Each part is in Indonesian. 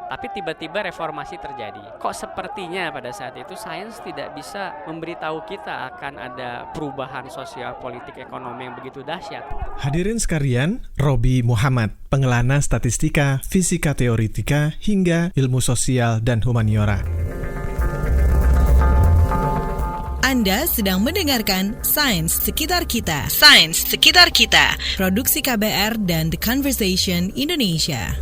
Tapi tiba-tiba reformasi terjadi. Kok sepertinya pada saat itu sains tidak bisa memberitahu kita akan ada perubahan sosial, politik, ekonomi yang begitu dahsyat. Hadirin sekalian, Robi Muhammad, pengelana statistika, fisika teoretika, hingga ilmu sosial dan humaniora. Anda sedang mendengarkan Sains Sekitar Kita. Sains Sekitar Kita. Produksi KBR dan The Conversation Indonesia.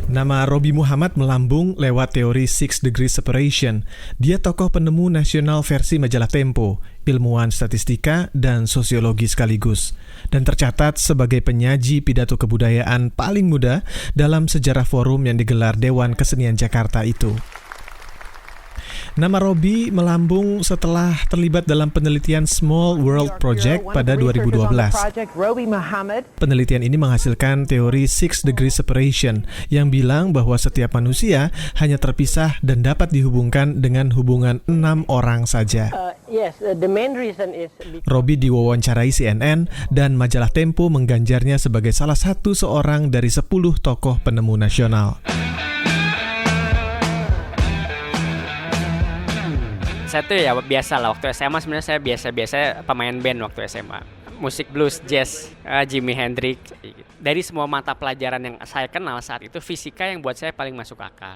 Nama Robi Muhammad melambung lewat teori 6 Degrees Separation. Dia tokoh penemu nasional versi majalah Tempo, ilmuwan statistika dan sosiologi sekaligus, dan tercatat sebagai penyaji pidato kebudayaan paling muda dalam sejarah forum yang digelar Dewan Kesenian Jakarta itu. Nama Robi melambung setelah terlibat dalam penelitian Small World Project pada 2012. Penelitian ini menghasilkan teori 6 Degrees Separation yang bilang bahwa setiap manusia hanya terpisah dan dapat dihubungkan dengan hubungan 6 orang saja. Robi diwawancarai CNN dan majalah Tempo mengganjarnya sebagai salah satu seorang dari 10 tokoh penemu nasional. Saya tuh ya biasa lah, waktu SMA sebenarnya saya biasa pemain band waktu SMA. Musik blues, jazz, Jimi Hendrix. Dari semua mata pelajaran yang saya kenal saat itu, fisika yang buat saya paling masuk akal.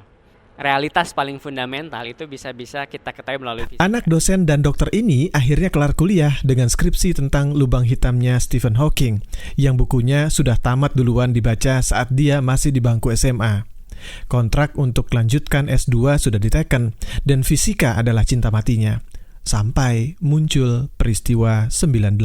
Realitas paling fundamental itu bisa-bisa kita ketahui melalui fisika. Anak dosen dan dokter ini akhirnya kelar kuliah dengan skripsi tentang lubang hitamnya Stephen Hawking, yang bukunya sudah tamat duluan dibaca saat dia masih di bangku SMA. Kontrak untuk lanjutkan S2 sudah diteken, dan fisika adalah cinta matinya. Sampai muncul peristiwa 98.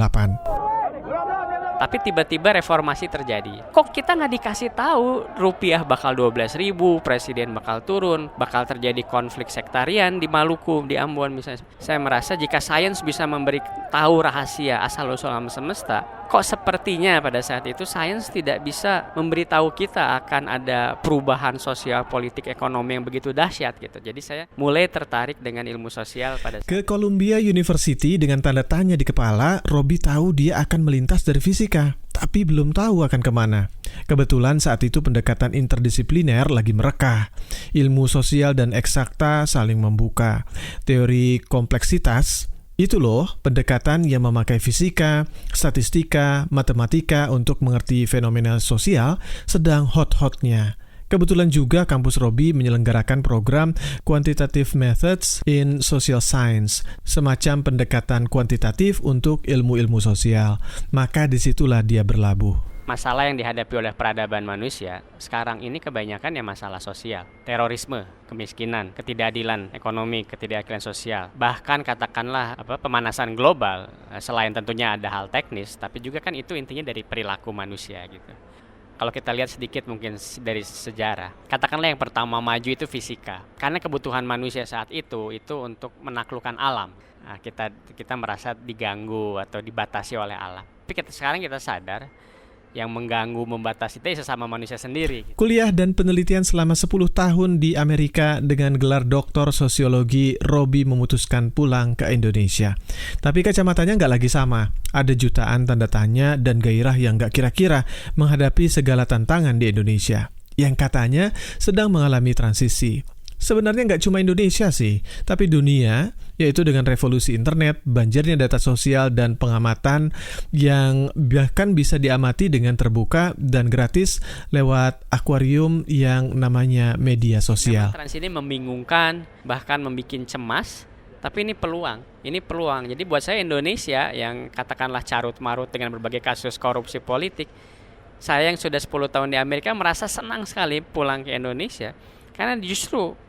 Tapi tiba-tiba reformasi terjadi. Kok kita nggak dikasih tahu rupiah bakal 12.000, presiden bakal turun, bakal terjadi konflik sektarian di Maluku, di Ambon misalnya. Saya merasa jika sains bisa memberi tahu rahasia asal-usul alam semesta, kok sepertinya pada saat itu sains tidak bisa memberitahu kita akan ada perubahan sosial, politik, ekonomi yang begitu dahsyat gitu. Jadi saya mulai tertarik dengan ilmu sosial pada saat Ke Columbia University dengan tanda tanya di kepala, Robi tahu dia akan melintas dari fisika, tapi belum tahu akan kemana. Kebetulan saat itu pendekatan interdisipliner lagi merekah. Ilmu sosial dan eksakta saling membuka. Teori kompleksitas, itu loh pendekatan yang memakai fisika, statistika, matematika untuk mengerti fenomena sosial sedang hot-hotnya. Kebetulan juga kampus Robi menyelenggarakan program Quantitative Methods in Social Science, semacam pendekatan kuantitatif untuk ilmu-ilmu sosial. Maka disitulah dia berlabuh. masalah yang dihadapi oleh peradaban manusia sekarang ini kebanyakan ya masalah sosial, terorisme, kemiskinan, ketidakadilan ekonomi, ketidakadilan sosial, bahkan katakanlah pemanasan global. Selain tentunya ada hal teknis, tapi juga kan itu intinya dari perilaku manusia gitu. Kalau kita lihat sedikit mungkin dari sejarah, katakanlah yang pertama maju itu fisika, karena kebutuhan manusia saat itu untuk menaklukkan alam. Nah, kita merasa diganggu atau dibatasi oleh alam. Tapi sekarang kita sadar yang mengganggu, membatasi itu sesama manusia sendiri. Kuliah dan penelitian selama 10 tahun di Amerika dengan gelar doktor sosiologi, Robi memutuskan pulang ke Indonesia. Tapi kacamatanya nggak lagi sama. Ada jutaan tanda tanya dan gairah yang nggak kira-kira menghadapi segala tantangan di Indonesia, yang katanya sedang mengalami transisi. Sebenarnya nggak cuma Indonesia sih, tapi dunia, yaitu dengan revolusi internet, banjirnya data sosial, dan pengamatan yang bahkan bisa diamati dengan terbuka dan gratis lewat akuarium yang namanya media sosial. Memang trans ini membingungkan, bahkan membuat cemas, tapi ini peluang. Jadi buat saya Indonesia yang katakanlah carut-marut dengan berbagai kasus korupsi politik, saya yang sudah 10 tahun di Amerika merasa senang sekali pulang ke Indonesia, karena justru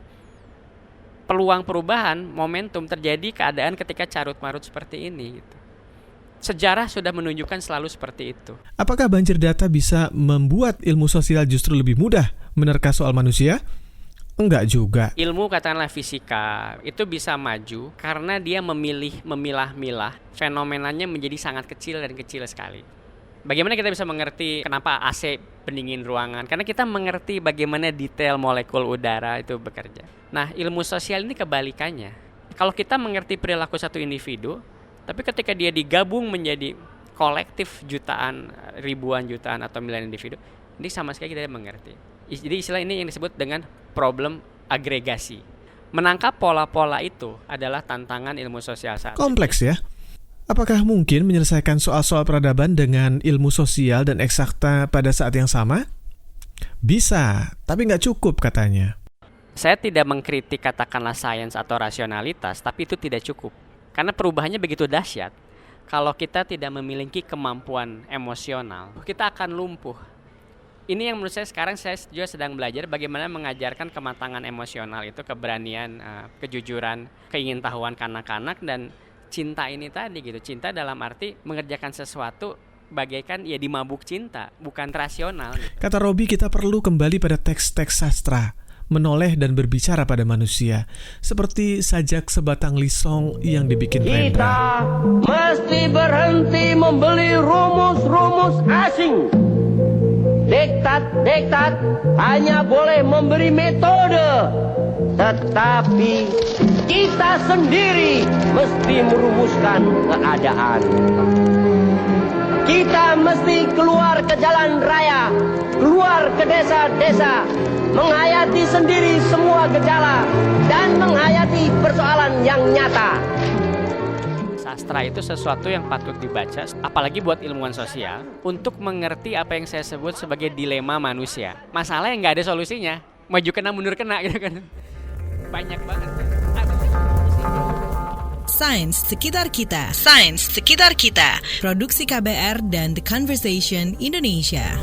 peluang perubahan, momentum terjadi keadaan ketika carut-marut seperti ini gitu. Sejarah sudah menunjukkan selalu seperti itu. Apakah banjir data bisa membuat ilmu sosial justru lebih mudah menerka soal manusia? Enggak juga. Ilmu katakanlah fisika itu bisa maju karena dia memilah-milah fenomenanya menjadi sangat kecil dan kecil sekali. Bagaimana kita bisa mengerti kenapa AC pendingin ruangan? Karena kita mengerti bagaimana detail molekul udara itu bekerja. Nah, ilmu sosial ini kebalikannya. Kalau kita mengerti perilaku satu individu, tapi ketika dia digabung menjadi kolektif ribuan jutaan atau miliar individu, Ini sama sekali kita tidak mengerti. Jadi istilah ini yang disebut dengan problem agregasi. Menangkap pola-pola itu adalah tantangan ilmu sosial saat Kompleks ya. Apakah mungkin menyelesaikan soal-soal peradaban dengan ilmu sosial dan eksakta pada saat yang sama? Bisa, tapi nggak cukup katanya. Saya tidak mengkritik katakanlah sains atau rasionalitas, tapi itu tidak cukup. Karena perubahannya begitu dahsyat. Kalau kita tidak memiliki kemampuan emosional, kita akan lumpuh. Ini yang menurut saya sekarang saya juga sedang belajar bagaimana mengajarkan kematangan emosional itu, keberanian, kejujuran, keingintahuan kanak-kanak, dan cinta ini tadi gitu. Cinta dalam arti mengerjakan sesuatu bagaikan ya dimabuk cinta, bukan rasional gitu. Kata Robi, kita perlu kembali pada teks-teks sastra, menoleh dan berbicara pada manusia, seperti sajak sebatang lisong yang dibikin Rendra. Kita mesti berhenti membeli rumus-rumus asing. Diktat hanya boleh memberi metode, tetapi kita sendiri mesti merumuskan keadaan. Kita mesti keluar ke jalan raya, keluar ke desa-desa, menghayati sendiri semua gejala dan menghayati persoalan yang nyata. Sastra itu sesuatu yang patut dibaca, apalagi buat ilmuwan sosial, untuk mengerti apa yang saya sebut sebagai dilema manusia. Masalah yang nggak ada solusinya, maju kena mundur kena gitu kan. Banyak banget. Sains Sekitar Kita. Sains Sekitar Kita. Produksi KBR dan The Conversation Indonesia.